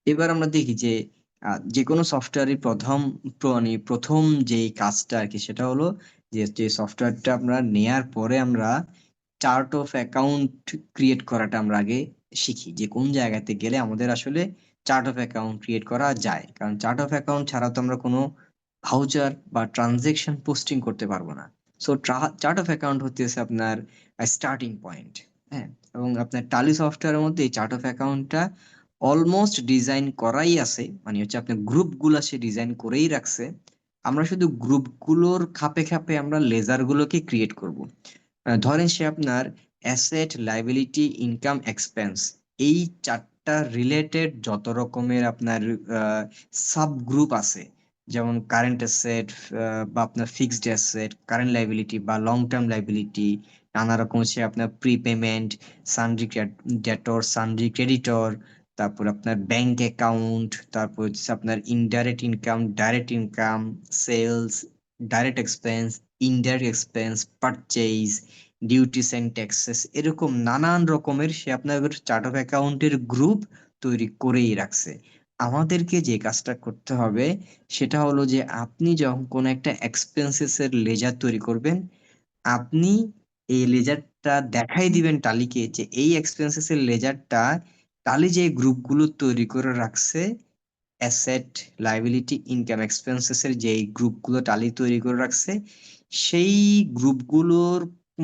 এবার আমরা দেখি যে যে কোনো সফটওয়্যারের মানে প্রথম যে কাজটা আর কি সেটা হলো যে সফটওয়্যারটা আমরা নেয়ার পরে আমরা চার্ট অফ অ্যাকাউন্ট ক্রিয়েট করাটা আমরা আগে শিখি যে কোন জায়গাতে গেলে আমাদের আসলে চার্ট অফ অ্যাকাউন্ট ক্রিয়েট করা যায়, কারণ চার্ট অফ অ্যাকাউন্ট ছাড়া তো আমরা কোনো ভাউচার বা ট্রানজেকশন পোস্টিং করতে পারবো না। সো চার্ট অফ অ্যাকাউন্ট হচ্ছে আপনার স্টার্টিং পয়েন্ট। হ্যাঁ, এবং আপনার টালি সফটওয়্যারের মধ্যে এই চার্ট অফ অ্যাকাউন্টটা অলমোস্ট ডিজাইন করাই আছে, মানে হচ্ছে আপনার গ্রুপগুলো সে ডিজাইন করেই রাখছে। আমরা শুধু গ্রুপগুলোর খাপে খাপে আমরা লেজার গুলোকে ক্রিয়েট করব। ধরেন সে আপনার অ্যাসেট, লাইবিলিটি, ইনকাম, এক্সপেন্স, এই চারটা রিলেটেড যত রকমের আপনার সাব গ্রুপ আছে, যেমন কারেন্ট অ্যাসেট বা আপনার ফিক্সড অ্যাসেট, কারেন্ট লাইবিলিটি বা লং টার্ম লাইবিলিটি, নানা রকম হচ্ছে আপনার প্রিপেমেন্ট, সানড্রি ডেটর, সানড্রি ক্রেডিটর, তারপর আপনার ব্যাংক অ্যাকাউন্ট, তারপর হচ্ছে আপনার indirect income, direct income, sales, direct expense, indirect expense, purchase, duties and taxes, এরকম নানান রকমের সে আপনার চার্ট অফ অ্যাকাউন্টের গ্রুপ তৈরি করেই রাখছে। আমাদেরকে যে কাজটা করতে হবে সেটা হলো যে আপনি যখন কোনো একটা এক্সপেন্সেস এর লেজার তৈরি করবেন, আপনি এই লেজারটা দেখাই দিবেন টালিকে যে এই এক্সপেন্সেস এর লেজারটা টালি যে গ্রুপগুলো তৈরি করে রাখছে, অ্যাসেট, লাইবিলিটি, ইনকাম, এক্সপেন্সেস এর যে গ্রুপগুলো টালি তৈরি করে রাখছে, সেই গ্রুপগুলোর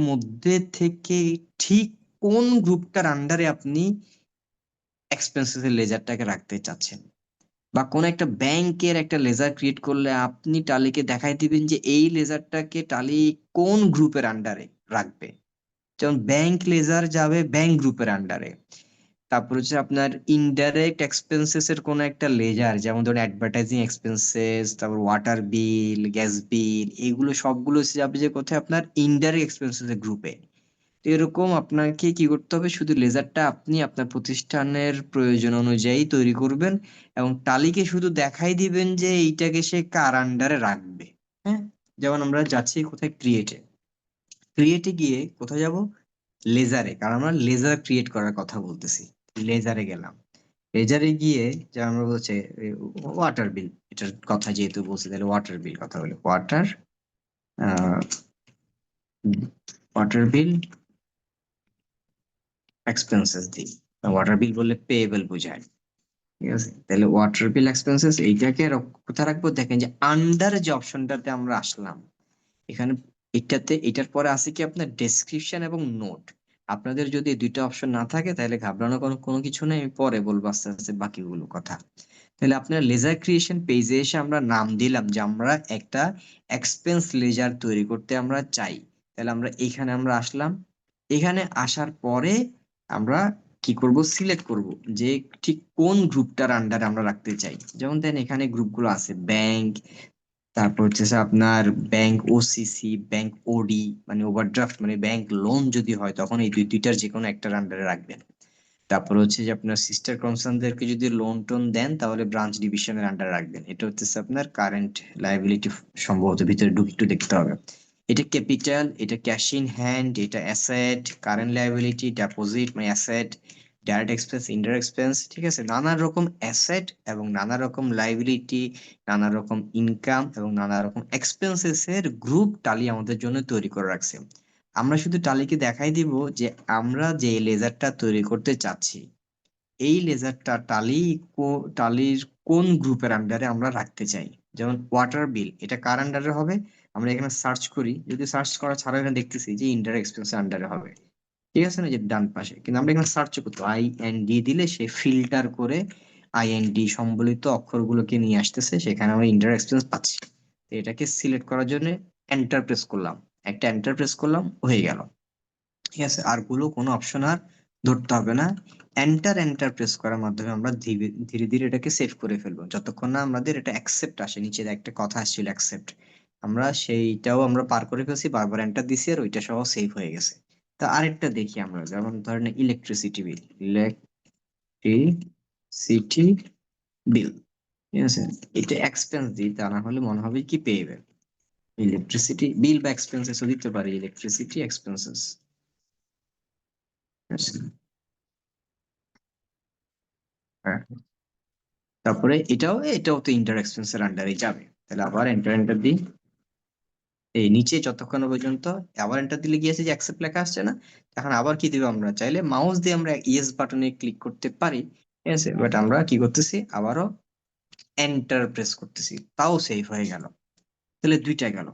মধ্যে থেকে ঠিক কোন গ্রুপটার আন্ডারে আপনি এক্সপেন্সেস এর লেজারটাকে রাখতে চাচ্ছেন। বা কোন একটা ব্যাংকের একটা লেজার ক্রিয়েট করলে আপনি টালিকে দেখাই দিবেন যে এই লেজারটাকে টালি কোন গ্রুপের আন্ডারে রাখবে। যেমন ব্যাংক লেজার যাবে ব্যাংক গ্রুপের আন্ডারে। তারপর হচ্ছে আপনার ইনডাইরেক্ট এক্সপেন্সেস এর কোন একটা লেজার, যেমন ধরুন অ্যাডভার্টাইজিং এক্সপেন্সেস, তারপর ওয়াটার বিল, গ্যাস বিল, এগুলো সবগুলো হচ্ছে যাবে যে কোথায় আপনার ইনডাইরেক্ট এক্সপেন্সেস এর গ্রুপে। তো এরকম আপনাকে কি করতে হবে, শুধু লেজারটা আপনি আপনার প্রতিষ্ঠানের প্রয়োজন অনুযায়ী তৈরি করবেন এবং টালিকে শুধু দেখাই দিবেন যে এইটাকে সে কার আন্ডারে রাখবে। হ্যাঁ, যেমন আমরা যাচ্ছি কোথায়, ক্রিয়েটে। ক্রিয়েটে গিয়ে কোথায় যাব, লেজারে, কারণ আমরা লেজার ক্রিয়েট করার কথা বলতেছি। লেজারে গেলাম। লেজারে গিয়ে যে আমরা বলছে ওয়াটার বিল, এটার কথা যেহেতু বলছি তাহলে ওয়াটার বিল কথা বলি, ওয়াটার বিল এক্সপেন্সেস দিই। ওয়াটার বিল বললে পেয়েবল বোঝায়। ঠিক আছে, তাহলে ওয়াটার বিল এক্সপেন্সেস এইটাকে কোথায় রাখবো, দেখেন যে আন্ডার যে অপশনটাতে আমরা আসলাম এখানে, এটার পরে আছে কি আপনার ডেসক্রিপশন এবং নোট। আপনাদের যদি এই দুইটা অপশন না থাকে তাহলে ঘাবড়ানোর কোনো কোনো কিছু নেই, আমি পরে বলবো আস্তে আস্তে বাকিগুলো কথা। তাহলে আপনার লেজার ক্রিয়েশন পেজে এসে আমরা নাম দিলাম যে আমরা একটা এক্সপেন্স লেজার তৈরি করতে আমরা চাই। তাহলে আমরা এখানে আমরা আসলাম। এখানে আসার পরে আমরা কি করব, সিলেক্ট করব যে ঠিক কোন গ্রুপটার আন্ডারে আমরা রাখতে চাই। যেমন দেন এখানে গ্রুপগুলো আছে ব্যাংক, তারপর হচ্ছে যে আপনার ব্যাংক ওসিসি, ব্যাংক ওডি মানে ওভারড্রাফট, মানে ব্যাংক লোন যদি হয় তখন এই দুইটার যে কোনো একটার আন্ডারে রাখবেন। তারপর হচ্ছে যে আপনার সিস্টার কনসার্নদেরকে যদি লোন টোন দেন তাহলে ব্রাঞ্চ ডিভিশনের আন্ডার রাখবেন। এটা হচ্ছে আপনার কারেন্ট লায়াবিলিটি, সম্ভবত ভিতরে ঢুকে একটু দেখতে হবে। এটা ক্যাপিটাল, এটা ক্যাশ ইন হ্যান্ড, এটা অ্যাসেট, কারেন্ট লায়াবিলিটি, ডিপোজিট মানে asset, direct expense, indirect expense. ঠিক আছে, নানা রকম অ্যাসেট এবং নানা রকম লায়াবিলিটি, নানা রকম ইনকাম এবং নানা রকম এক্সপেন্সেস এর গ্রুপ টালি আমাদের জন্য তৈরি করে রাখছে। আমরা শুধু টালিকে দেখাই দিব যে আমরা যে লেজারটা তৈরি করতে চাচ্ছি এই লেজারটা টালির কোন গ্রুপের আন্ডারে আমরা রাখতে চাই। যেমন ওয়াটার বিল, এটা কার আন্ডারে হবে, আমরা এখানে সার্চ করি, যদি সার্চ করা ছাড়া এখানে দেখতেছি যে ইনডাইরেক্ট এক্সপেন্স আন্ডারে হবে। ঠিক আছে না, যে ডান পাশে, কিন্তু আমরা এখানে সার্চ করতে IND দিলে সে ফিল্টার করে IND সম্বলিত অক্ষরগুলোকে নিয়ে আসতেছে, সেখানে আমরা ইনডাইরেক্ট এক্সপেন্স পাচ্ছি। তো এটাকে সিলেক্ট করার জন্য এন্টার প্রেস করলাম, একটা এন্টার প্রেস করলাম, হয়ে গেল। ঠিক আছে, আর গুলো কোনো অপশন আর ধরতে হবে না। এন্টার এন্টার প্রেস করার মাধ্যমে আমরা ধীরে ধীরে ধীরে এটাকে সেভ করে ফেলবো, যতক্ষণ না আমাদের এটা অ্যাকসেপ্ট আসে। নিচে একটা কথা আসছিল অ্যাকসেপ্ট, আমরা সেইটাও আমরা পার করে ফেলছি, বারবার এন্টার দিছি আর ওইটা সহ সেভ হয়ে গেছে। তা আরেকটা দেখি আমরা, যেমন ধরেন ইলেকট্রিসিটি বিল, ইলেকট্রিসিটি বিল। ঠিক আছে, এটা এক্সপেন্স দিই, তা না হলে মনে হবে কি পেয়েবেল। ইলেকট্রিসিটি বিল বা এক্সপেন্সেস দিতে পারি, ইলেকট্রিসিটি এক্সপেন্সেস। হ্যাঁ, তারপরে এটাও তো ইন্টার এক্সপেন্সের আন্ডারে যাবে। তাহলে আবার এন্টার দিই, এই নিচে যতক্ষণ পর্যন্ত আবার এন্টার দিলে গিয়েছে যে অ্যাকসেপ্ট লেখা আসছে না। এখন আবার কি দিব, আমরা চাইলে মাউস দিয়ে আমরা ইয়েস বাটনে ক্লিক করতে পারি, ঠিক আছে, বাট আমরা কি করতেছি, আবারও এন্টার প্রেস করতেছি, তাও সেভ হয়ে গেল। তাহলে দুইটা গেল।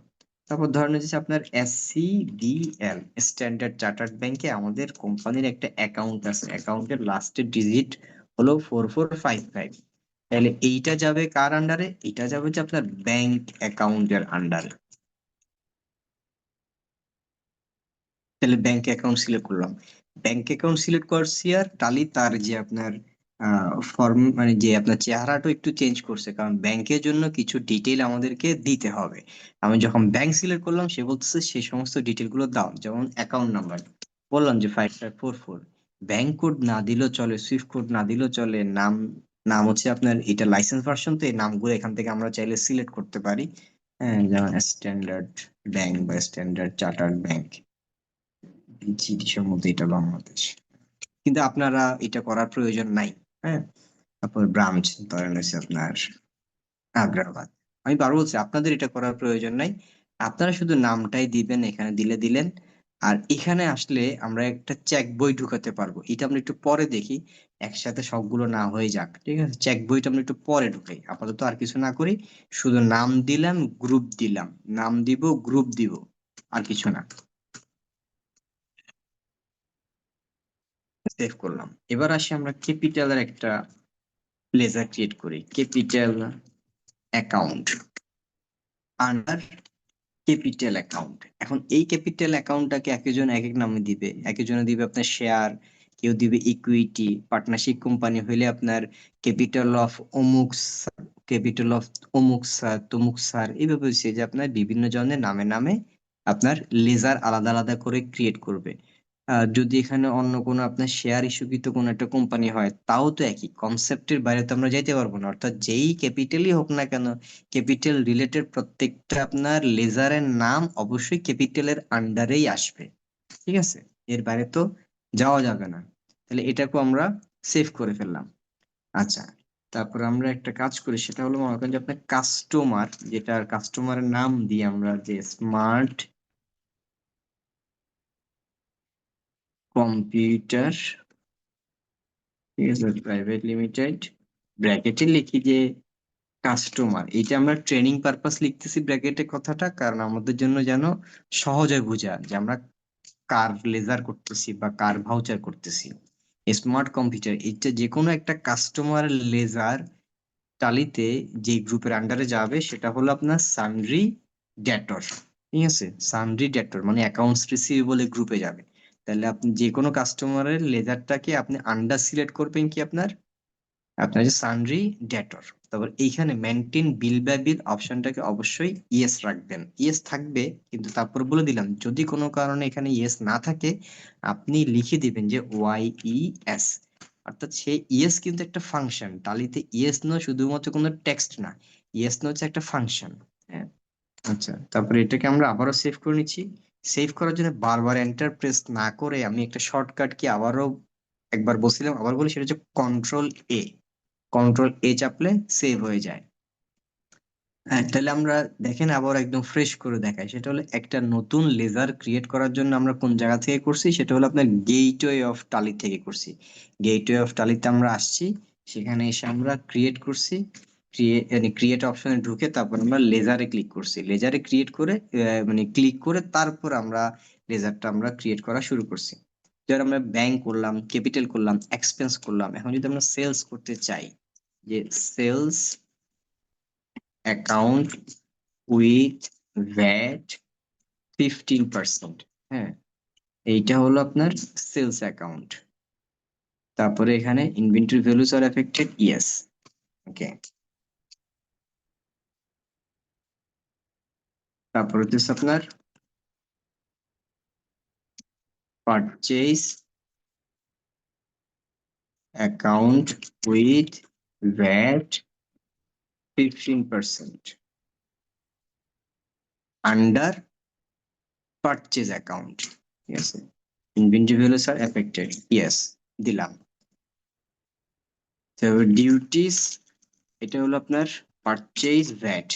তারপর ধরেন হচ্ছে আপনার SCDL, স্ট্যান্ডার্ড চার্টার্ড ব্যাংকে আমাদের কোম্পানির একটা অ্যাকাউন্ট আছে, অ্যাকাউন্টের লাস্টের ডিজিট হলো 4455। তাহলে এইটা যাবে কার আন্ডারে, এটা যাবে যে আপনার ব্যাংক অ্যাকাউন্টের আন্ডারে। তাহলে ব্যাংক অ্যাকাউন্ট সিলেক্ট করলাম, ব্যাংক অ্যাকাউন্ট সিলেক্ট করছি, আর টালি তার যে আপনার ফর্ম মানে যে আপনার চেহারাটা একটু চেঞ্জ করছে, কারণ ব্যাংকের জন্য কিছু ডিটেইল আমাদেরকে দিতে হবে। আমি যখন ব্যাংক সিলেক্ট করলাম, সে বলতেছে সেই সমস্ত ডিটেইল গুলো দাও, যেমন অ্যাকাউন্ট নাম্বার বললাম যে 5544, ব্যাংক কোড না দিলেও চলে, সুইফট কোড না দিলেও চলে, নাম, নাম হচ্ছে আপনার এটা লাইসেন্স ভার্সন, তো এই নামগুলো এখান থেকে আমরা চাইলে সিলেক্ট করতে পারি। হ্যাঁ, যেমন স্ট্যান্ডার্ড ব্যাংক বা স্ট্যান্ডার্ড চার্টার্ড ব্যাংক, দেশের মধ্যে এটা বাংলাদেশ, কিন্তু আপনারা এটা করার প্রয়োজন নাই। হ্যাঁ, তারপর ব্রাঞ্চ ধরেন হচ্ছে আপনার আগ্রাবাদ। আমি বারবার বলছি আপনাদের এটা করার প্রয়োজন নাই, আপনারা শুধু নামটাই দিবেন, এখানে দিলেন। আর এখানে আসলে আমরা একটা চেক বই ঢুকাতে পারবো, এটা আমরা একটু পরে দেখি, একসাথে সবগুলো না হয়ে যাক, ঠিক আছে, চেক বইটা আমরা একটু পরে ঢুকাই, আপাতত আর কিছু না করি, শুধু নাম দিলাম, গ্রুপ দিলাম, নাম দিব, গ্রুপ দিব, আর কিছু না, সেভ করলাম। এবার আসি আমরা ক্যাপিটালের একটা লেজার ক্রিয়েট করি, capital account under capital account. এখন এই ক্যাপিটাল অ্যাকাউন্টটাকে একজন এক এক নামে দিবে, একজনে দিবে আপনার শেয়ার, কেউ দিবে ইকুইটি, পার্টনারশিপ কোম্পানি হইলে আপনার ক্যাপিটাল অফ অমুক, ক্যাপিটাল অফ অমুক স্যার, তমুক স্যার, এইভাবে হচ্ছে যে আপনার বিভিন্ন জনের নামে নামে আপনার লেজার আলাদা আলাদা করে ক্রিয়েট করবে। যদি এখানে অন্য কোনো আপনার শেয়ার ইস্যুকৃত কোনো একটা কোম্পানি হয়, তাও তো একই কনসেপ্টের বাইরে তো আমরা যাইতে পারবো না, অর্থাৎ যেই ক্যাপিটালই হোক না কেন, ক্যাপিটাল রিলেটেড প্রত্যেকটা আপনার লেজারের নাম অবশ্যই ক্যাপিটালের আন্ডারেই আসবে, ঠিক আছে, এর বাইরে তো যাওয়া যাবে না। তাহলে এটাকে আমরা সেভ করে ফেললাম। আচ্ছা, তারপর আমরা একটা কাজ করি, সেটা হলো মনে করেন যে আপনার কাস্টমার, যেটা কাস্টমারের নাম দিই আমরা যে স্মার্ট কম্পিউটার, ঠিক আছে, প্রাইভেট লিমিটেড, ব্র্যাকেটে লিখি যে কাস্টমার, এটা আমরা ট্রেনিং পারপাস লিখতেছি ব্র্যাকেটে কথাটা, কারণ আমাদের জন্য যেন সহজ হয় বোঝা যে আমরা কার লেজার করতেছি বা কার ভাউচার করতেছি। স্মার্ট কম্পিউটার, এটা যে কোনো একটা কাস্টমার লেজার টালিতে যে গ্রুপের আন্ডারে যাবে সেটা হলো আপনার সানড্রি ডেটর, ঠিক আছে, সানড্রি ডেটর মানে অ্যাকাউন্টস রিসিভেবল গ্রুপে যাবে। তাহলে আপনি যে কোনো কাস্টমারের লেজারটাকে আপনি আন্ডার সিলেক্ট করবেন কি আপনার, আপনার যে সানড্রি ডেটর। তারপর এইখানে মেনটেন বিল বাই বিল অপশনটাকে অবশ্যই ইয়েস রাখবেন, ইয়েস থাকবে, কিন্তু তারপর বলে দিলাম যদি কোনো কারণে এখানে ইয়েস না থাকে, আপনি লিখে দিবেন যে YES, অর্থাৎ সে ইয়েস কিন্তু একটা ফাংশন টালিতে, ইয়েস নো শুধুমাত্র কোনো টেক্সট না, ইয়েস নো হচ্ছে একটা ফাংশন। হ্যাঁ, আচ্ছা, তারপরে এটাকে আমরা আবারও সেভ করে নিচ্ছি। সেভ করার জন্য বারবার এন্টার প্রেস না করে আমি একটা শর্টকাট কি আবারও একবার বলছিলাম, আবার বলি, সেটা হচ্ছে কন্ট্রোল A, কন্ট্রোল A চাপলে সেভ হয়ে যায়। হ্যাঁ, তাহলে আমরা দেখেন আবার একদম ফ্রেশ করে দেখায়, সেটা হলো একটা নতুন লেজার ক্রিয়েট করার জন্য আমরা কোন জায়গা থেকে করছি, সেটা হলো আপনার গেটওয়ে অফ টালি থেকে করছি। গেটওয়ে অফ টালিতে আমরা আসছি, সেখানে এসে আমরা ক্রিয়েট করছি, ক্রিয়েট অপশনে ঢুকে তারপর আমরা লেজারে ক্লিক করছি, লেজারে ক্রিয়েট করে মানে ক্লিক করে তারপর আমরা লেজারটা আমরা ক্রিয়েট করা শুরু করছি। ধর আমরা ব্যাংক করলাম, ক্যাপিটাল করলাম, এক্সপেন্স করলাম, এখন যদি আমরা সেলস করতে চাই, যে সেলস অ্যাকাউন্ট উইথ ভ্যাট 15%, হ্যাঁ, এইটা হলো আপনার সেলস অ্যাকাউন্ট। তারপরে এখানে inventory values are affected, yes, okay. তারপর হচ্ছে আপনার purchase account with VAT 15% under purchase account, ঠিক আছে, inventory values are affected, yes দিলাম। তারপর ডিউটিস এটা হলো আপনার purchase VAT.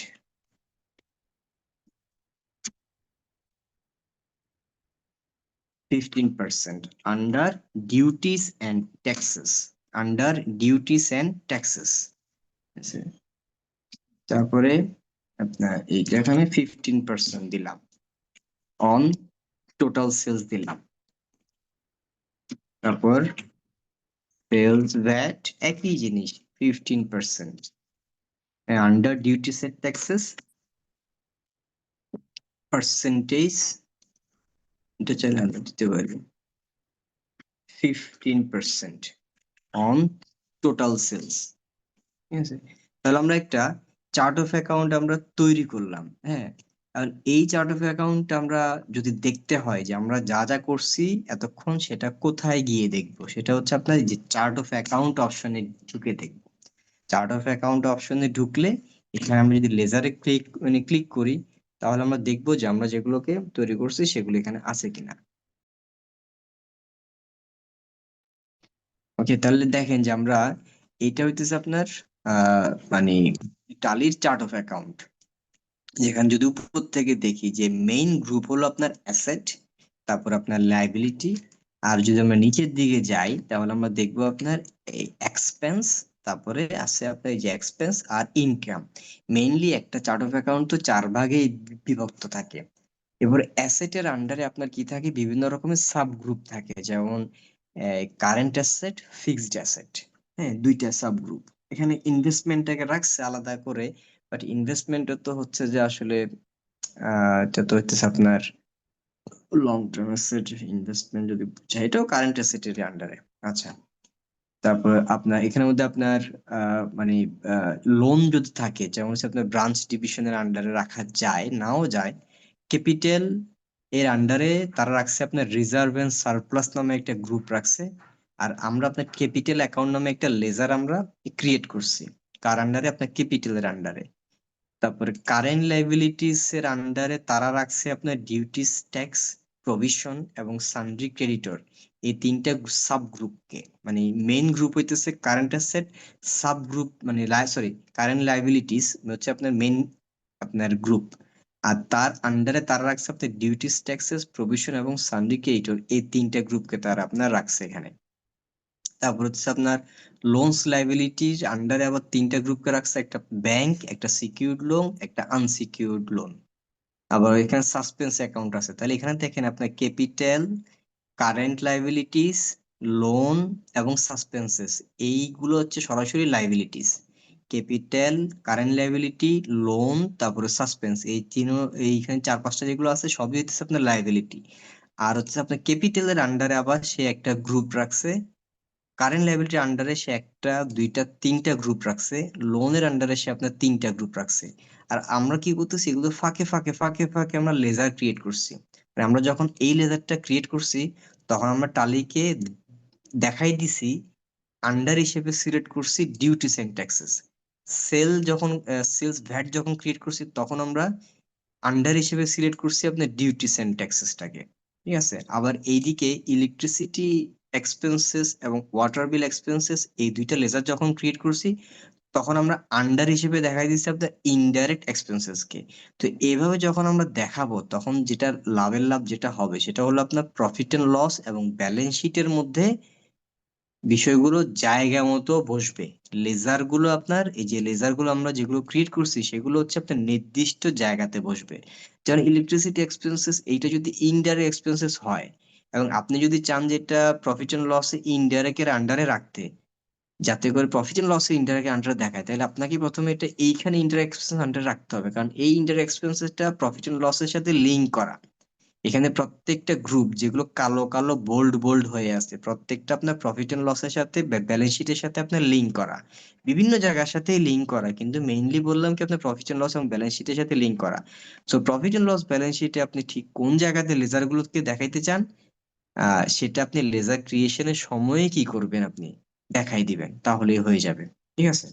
15% under duties and taxes. Under duties and taxes. তারপরে আপনার এইটা এখানে 15% দিলাম, অন টোটাল সেলস দিলাম। তারপর সেলস ভ্যাট একই জিনিস 15%, under duties and taxes percentage, এটা চাইলে আমরা দিতে পারি 15% অন টোটাল সেলস। ঠিক আছে, তাহলে আমরা একটা চার্ট অফ অ্যাকাউন্ট আমরা তৈরি করলাম। হ্যাঁ, আর এই চার্ট অফ অ্যাকাউন্ট আমরা যদি দেখতে হয় যে আমরা যা যা করছি এতক্ষণ সেটা কোথায় গিয়ে দেখবো, সেটা হচ্ছে আপনার এই যে চার্ট অফ অ্যাকাউন্ট অপশনে ঢুকে দেখবো। চার্ট অফ অ্যাকাউন্ট অপশনে ঢুকলে এখানে আমরা যদি লেজারে ক্লিক করি, তাহলে আমরা দেখবো যে আমরা যেগুলোকে তৈরি করছি সেগুলো এখানে আছে কিনা। ওকে, তাহলে দেখেন যে আমরা, এটা হইতেছে আপনার মানে টালির চার্ট অফ অ্যাকাউন্ট, যেখানে যদি উপর থেকে দেখি যে মেইন গ্রুপ হলো আপনার অ্যাসেট, তারপর আপনার লাইবিলিটি, আর যদি আমরা নিচের দিকে যাই তাহলে আমরা দেখবো আপনার এক্সপেন্স, তারপরে আছে আপনার এই যে এক্সপেন্স আর ইনকাম। মেইনলি একটা চার্ট অফ অ্যাকাউন্ট তো 4 ভাগে বিভক্ত থাকে। এবার অ্যাসেটের আন্ডারে আপনার কি থাকে, বিভিন্ন রকমের সাব গ্রুপ থাকে, যেমন কারেন্ট অ্যাসেট, ফিক্সড অ্যাসেট। হ্যাঁ, দুইটা সাব গ্রুপ। এখানে ইনভেস্টমেন্টটাকে রাখছে আলাদা করে, বাট ইনভেস্টমেন্ট তো হচ্ছে যে আসলে এটা তো হচ্ছে আপনার লং টার্ম অ্যাসেট। ইনভেস্টমেন্ট যদি বোঝায়, এটাও কারেন্ট অ্যাসেটের আন্ডারে। আচ্ছা, তারপর আপনার এখানের মধ্যে আপনার মানে লোন যদি থাকে, যেমন হচ্ছে আপনার ব্রাঞ্চ ডিভিশনের আন্ডারে রাখা যায়, নাও যায়। ক্যাপিটাল এর আন্ডারে তারা রাখছে আপনার রিজার্ভ এন্ড সারপ্লাস নামে একটা গ্রুপ রাখছে। আর আমরা আপনার ক্যাপিটাল অ্যাকাউন্ট নামে একটা লেজার আমরা ক্রিয়েট করছি, কার আন্ডারে, আপনার ক্যাপিটালের আন্ডারে। তারপরে কারেন্ট লাইবিলিটিস এর আন্ডারে তারা রাখছে আপনার ডিউটিস, ট্যাক্স, প্রভিশন এবং সানড্রি ক্রেডিটর, এই তিনটা সাব গ্রুপকে। মানে মেইন গ্রুপ হইতেছে কারেন্ট অ্যাসেট, সাব গ্রুপ মানে সরি কারেন্ট লাইবিলিটিস হচ্ছে আপনার মেইন আপনার গ্রুপ, আর তার আন্ডারে তারা রাখছে আপনার ডিউটিস, ট্যাক্সেস, প্রভিশন এবং সানড্রি ক্রেডিটর, এই তিনটা গ্রুপকে তারা আপনার রাখছে এখানে। তারপর হচ্ছে আপনার লোনস লাইবিলিটির আন্ডারে আবার তিনটা গ্রুপকে রাখছে, একটা ব্যাংক, একটা সিকিউরড লোন, একটা আনসিকিউরড লোন। আবার এখানে সাসপেন্স অ্যাকাউন্ট আছে। তাহলে এখানে দেখেন আপনার ক্যাপিটাল, কারেন্ট লাইবিলিটিস, লোন এবং সাসপেন্সেস, এইগুলো হচ্ছে সরাসরি liabilities. Capital, current liability, loan, তারপরে সাসপেন্স, এই এইখানে 4-5টা যেগুলো আছে সবই হচ্ছে আপনার লাইবিলিটি। আর হচ্ছে আপনার ক্যাপিটালের আন্ডারে আবার সে একটা গ্রুপ রাখছে, কারেন্ট লায়াবিলিটির আন্ডারে সে একটা, দুইটা, তিনটা গ্রুপ রাখছে, লোনের আন্ডারে সে আপনার তিনটা গ্রুপ রাখছে। আর আমরা কি করতেছি, এগুলো ফাঁকে ফাঁকে ফাঁকে ফাঁকে আমরা লেজার ক্রিয়েট করছি। মানে আমরা যখন এই লেজারটা ক্রিয়েট করছি, তখন আমরা টালিকে দেখাই দিছি, আন্ডার হিসেবে সিলেক্ট করছি duties and taxes. Sales VAT যখন ক্রিয়েট করছি, তখন আমরা আন্ডার হিসেবে সিলেক্ট করছি আপনার ডিউটিস এন্ড ট্যাক্সেসটাকে। ঠিক আছে, আবার এইদিকে ইলেকট্রিসিটি এক্সপেন্সেস এবং ওয়াটার বিল এক্সপেন্সেস, এই দুইটা লেজার যখন ক্রিয়েট করছি, তখন আমরা আন্ডার হিসেবে দেখাই দিচ্ছি আপনার ইনডাইরেক্ট এক্সপেন্সেস কে। তো এইভাবে যখন আমরা দেখাবো, তখন যেটা লাভের লাভ যেটা হবে সেটা হলো আপনার প্রফিট এন্ড লস এবং ব্যালেন্স শিটের মধ্যে বিষয়গুলো জায়গা মতো বসবে। লেজার গুলো আপনার, এই যে লেজার গুলো আমরা যেগুলো ক্রিয়েট করছি সেগুলো হচ্ছে আপনার নির্দিষ্ট জায়গাতে বসবে। যেমন ইলেকট্রিসিটি এক্সপেন্সেস, এইটা যদি ইনডাইরেক্ট এক্সপেন্সেস হয়, এবং আপনি যদি চান যে এটা প্রফিট এন্ড লস ইনডাইরেক্ট এর আন্ডারে রাখতে, যাতে করে প্রফিট এন্ড লস ইনডাইরেক্ট আন্ডারে দেখায়, তাহলে আপনাকে প্রথমে এটা এইখানে ইনডাইরেক্ট এক্সপেন্স আন্ডারে রাখতে হবে, কারণ এই ইনডাইরেক্ট এক্সপেন্সেসটা প্রফিট এন্ড লসের সাথে লিঙ্ক করা। এখানে প্রত্যেকটা গ্রুপ যেগুলো কালো কালো বোল্ড বোল্ড হয়ে আছে, প্রত্যেকটা আপনার প্রফিট এন্ড লসের সাথে, ব্যালেন্স শিটের সাথে আপনার লিঙ্ক করা, বিভিন্ন জায়গার সাথে লিঙ্ক করা, কিন্তু মেইনলি বললাম কি আপনার প্রফিট এন্ড লস এবং ব্যালেন্স শিটের সাথে লিঙ্ক করা। So profit and loss balance শিটে আপনি ঠিক কোন জায়গাতে লেজার গুলোকে দেখাইতে চান, সেটা আপনি লেজার ক্রিয়েশনের সময়ে কি করবেন, আপনি দেখাই দিবেন, তাহলেই হয়ে যাবে। ঠিক আছে।